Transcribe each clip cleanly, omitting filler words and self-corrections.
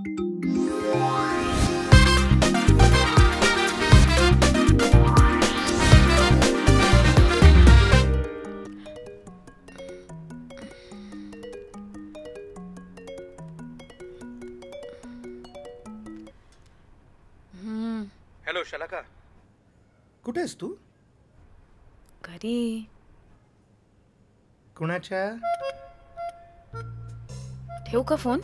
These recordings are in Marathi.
हॅलो शलाका, कुठे आहेस तू? घरी. कुणाच्या? ठेवू का फोन?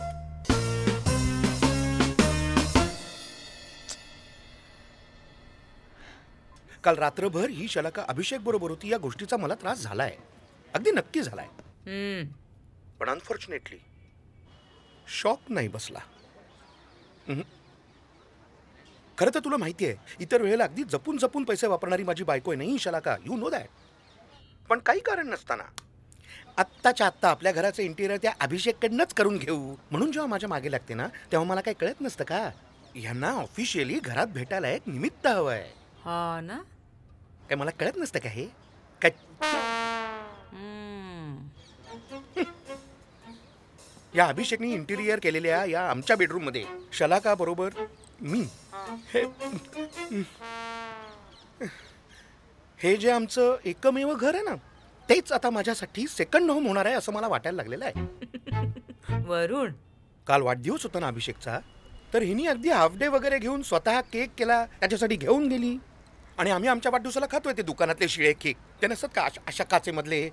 काल रात्रभर ही शलाका अभिषेक बरोबर होती या गोष्टीचा मला त्रास झालाय, अगदी नक्की झालाय. पण अनफॉर्च्युनेटली शॉक नाही बसला. खरं तर तुला माहिती आहे, इतर वेळेला अगदी जपून जपून पैसे वापरणारी माझी बायको आहे नाही शलाका, यू नो दॅट. पण काही कारण नसताना आत्ताच्या आत्ता आपल्या घराचं इंटिरियर त्या अभिषेककडनंच करून घेऊ म्हणून जेव्हा माझ्या मागे लागते ना, तेव्हा मला काही कळत नसतं का, यांना ऑफिशियली घरात भेटायला एक निमित्त हवं आहे. हा ना, काय मला कळत नसतं का हे काय? या अभिषेकनी इंटिरियर केलेल्या या आमच्या बेडरूम मध्ये शलाका बरोबर मी हे जे आमचं एकमेव घर आहे ना, तेच आता माझ्यासाठी सेकंड होम होणार आहे असं मला वाटायला लागलेलं आहे. वरुण, काल वाढदिवस होता ना अभिषेकचा, तर हिनी अगदी हाफ डे वगैरे घेऊन स्वतः केक केला, त्याच्यासाठी घेऊन गेली. आणि आम्ही आमच्या वाढदिवसाला खातोय ते दुकानातले शिळे केक. ते नसतात का अशा काचेमधले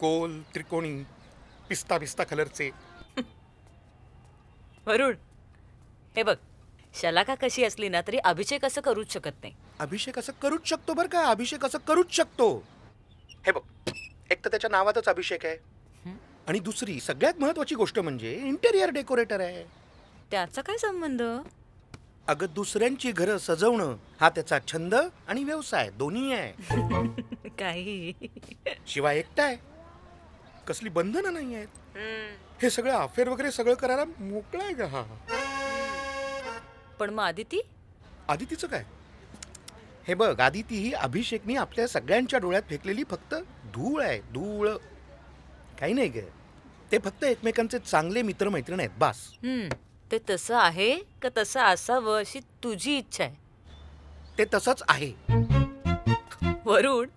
गोल त्रिकोणी पिस्ता पिस्ता कलरचे. वरुण, हे बघ, शलाका कशी असली ना तरी अभिषेक असं करूच शकत नाही. अभिषेक असं करूच शकतो बरं का, अभिषेक असं करूच शकतो. हे बघ, एक तर त्याच्या नावातच अभिषेक आहे, आणि दुसरी सगळ्यात महत्वाची गोष्ट म्हणजे इंटेरियर डेकोरेटर आहे. त्याचा काय संबंध? अगं, दुसऱ्यांची घरं सजवणं हा त्याचा छंद आणि व्यवसाय दोन्ही आहे. काही शिवाय एकटा आहे, कसली बंधनं नाही आहेत. हे सगळं अफेअर वगैरे सगळं करायला मोकळा आहे का हा? पण मग आदिती? आदितीचं काय? हे बघ, आदिती ही अभिषेकनी आपल्या सगळ्यांच्या डोळ्यात फेकलेली फक्त धूळ आहे, धूळ. काही नाही ग, ते फक्त एकमेकांचे चांगले मित्रमैत्रीण आहेत, बास. ते तसं आहे का तसं असावं अशी तुझी इच्छा आहे? ते तसंच आहे. वरुण,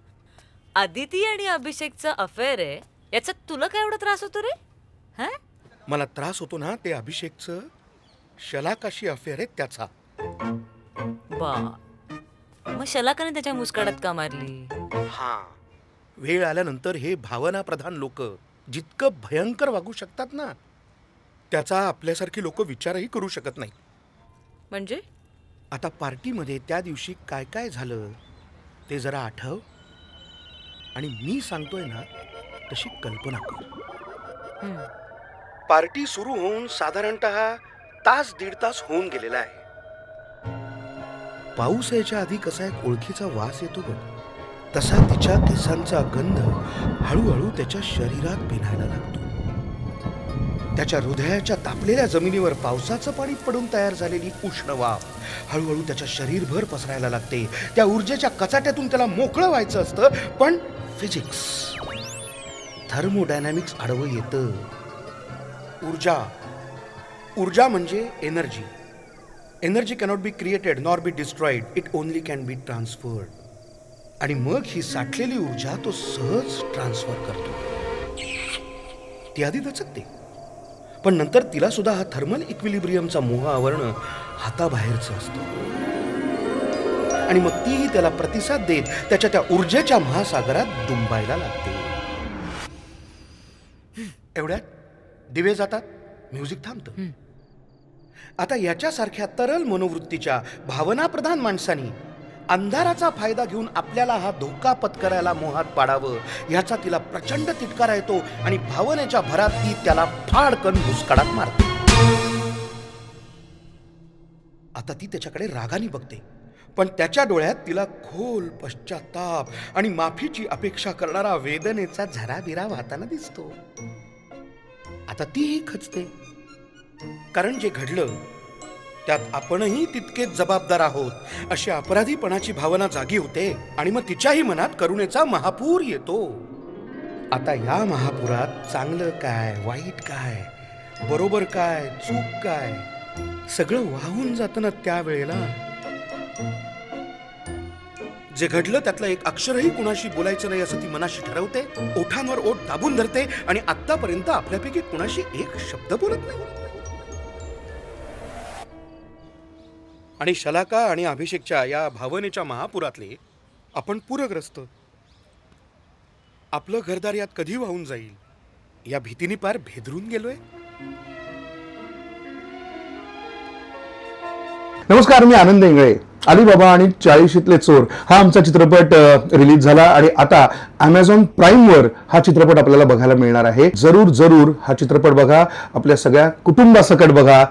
आदिती आणि अभिषेकचं अफेअर आहे, याचा तुला काय एवढा त्रास होतो रे? हा, मला त्रास होतो ना ते अभिषेकचं शलाकाशी अफेअर आहे त्याचा. बा, मग शलाकाने त्याच्या मुस्काडात का मारली? हा, वेळ आल्यानंतर हे भावना प्रधान लोक जितकं भयंकर वागू शकतात ना, त्याचा आपल्यासारखी लोक विचारही करू शकत नाही. म्हणजे आता पार्टीमध्ये त्या दिवशी काय काय झालं ते जरा आठव, आणि मी सांगतोय ना तशी कल्पना कर. पार्टी सुरू होऊन साधारणतः तास दीड तास होऊन गेलेला आहे. पाऊस यायच्या आधी कसा एक ओळखीचा वास येतो बघ, तसा तिच्या केसांचा गंध हळूहळू त्याच्या शरीरात भिनायला लागतो. त्याच्या हृदयाच्या तापलेल्या जमिनीवर पावसाचं पाणी पडून तयार झालेली उष्ण वाफ हळूहळू त्याच्या शरीरभर पसरायला लागते. त्या ऊर्जेच्या कचाट्यातून त्याला मोकळं व्हायचं असतं, पण फिजिक्स, थर्मोडायनॅमिक्स आडवं येतं. ऊर्जा म्हणजे energy. Energy cannot be created nor be destroyed, it only can be transferred. आणि मग ही साठलेली ऊर्जा तो सहज ट्रान्सफर करतो. ती आधी दचकते, पण नंतर तिला सुद्धा हा थर्मल इक्विलिब्रियमचा मोह आवरणं हाताबाहेरचं असतं, आणि मग तीही त्याला प्रतिसाद देत त्याच्या त्या ऊर्जेच्या महासागरात डुंबायला लागते. एवढ्यात दिवे जातात, म्युझिक थांबतं. आता याच्यासारख्या तरल मनोवृत्तीच्या भावनाप्रधान माणसानी अंधाराचा फायदा घेऊन आपल्याला हा धोका पत्करायला मोहात पाडावं ह्याचा तिला प्रचंड तिटकारा येतो, आणि भावनेच्या भरात ती त्याला फाडकन मुस्काडात मारते. आता ती त्याच्याकडे रागाने बघते, पण त्याच्या डोळ्यात तिला खोल पश्चाताप आणि माफीची अपेक्षा करणारा वेदनेचा झराबिरा वाहताना दिसतो. आता तीही खचते, कारण जे घडलं त्यात आपणही तितकेच जबाबदार आहोत अशी अपराधीपणाची भावना जागी होते, आणि मग तिच्याही मनात करुणेचा महापूर येतो. आता या महापुरात चांगलं काय, वाईट काय, बरोबर काय, चूक काय सगळं वाहून जातं ना त्यावेळेला. जे घडलं त्यातलं एक अक्षरही कुणाशी बोलायचं नाही असं ती मनाशी ठरवते, ओठांवर ओठ दाबून धरते आणि आतापर्यंत आपल्यापैकी कुणाशी एक शब्द बोलत नाही. आणि शलाका आणि अभिषेकच्या या भावनेच्या महापुरातले आपण पूरग्रस्त. आपलं घरदार यात कधी वाहून जाईल या भीतीने पार भेदरून गेलोय. नमस्कार, मी आनंद इंगळे. अलीबाबा आणि 40शीतले चोर हा आमचा चित्रपट रिलीज झाला आणि आता Amazon Prime वर हा चित्रपट आपल्याला बघायला मिळणार आहे. जरूर हा चित्रपट बघा, आपल्या सगळ्या कुटुंबासकट बघा.